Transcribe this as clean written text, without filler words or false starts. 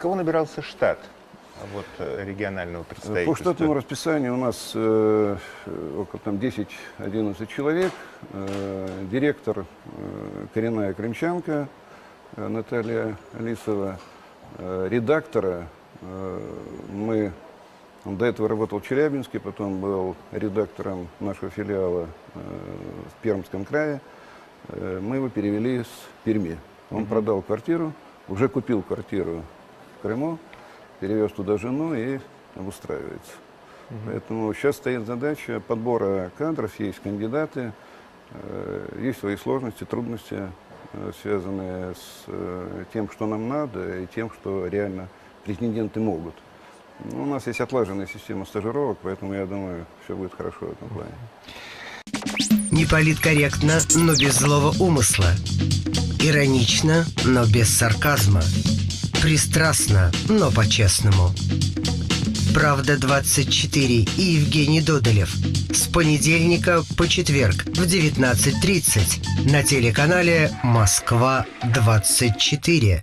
кого набирался штат вот, регионального По представительства? штатному расписанию у нас около 10-11 человек. Директор коренная крымчанка Наталья Лисова. Редактора он до этого работал в Челябинске, потом был редактором нашего филиала в Пермском крае. Мы его перевели с Перми. Он продал квартиру, уже купил квартиру в Крыму, перевез туда жену и обустраивается. Поэтому сейчас стоит задача подбора кадров, есть кандидаты, есть свои сложности, трудности, связанные с тем, что нам надо, и тем, что реально претенденты могут. У нас есть отлаженная система стажировок, поэтому я думаю, все будет хорошо в этом плане. Не политкорректно, но без злого умысла. Иронично, но без сарказма. Пристрастно, но по-честному. «Правда-24» и Евгений Додолев. С понедельника по четверг в 19:30 на телеканале «Москва-24».